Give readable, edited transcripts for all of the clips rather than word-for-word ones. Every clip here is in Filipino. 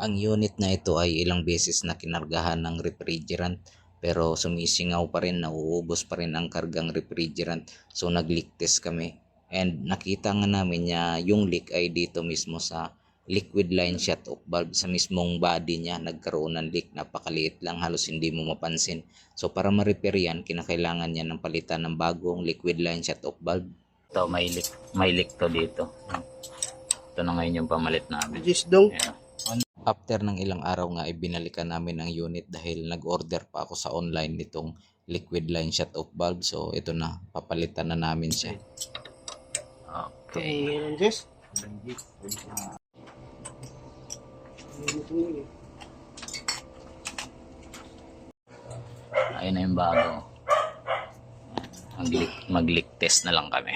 Ang unit na ito ay ilang beses na kinargahan ng refrigerant pero sumisingaw pa rin, nauubos pa rin ang kargang refrigerant. So nag-leak test kami and nakita nga namin na yung leak ay dito mismo sa liquid line shut-off valve, sa mismong body niya nagkaroon ng leak. Napakaliit lang, halos hindi mo mapansin. So para ma-repair yan, kinakailangan niya ng palitan ng bagong liquid line shut-off valve. Ito may leak to dito. Ito na ngayon yung pamalit namin. Yeah. After ng ilang araw nga ay binalikan namin ang unit dahil nag-order pa ako sa online nitong liquid line shut-off valve. So ito na, papalitan na namin siya. Okay. Ayun na yung bago. Mag-leak test na lang kami.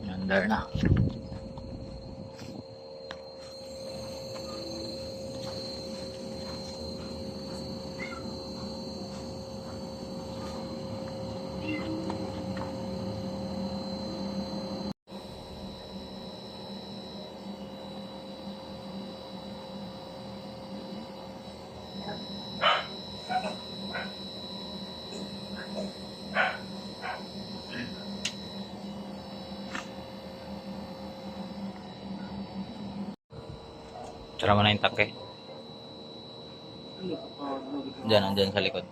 Under na. Tara mo na yung tangke. Diyan, andyan sa likod.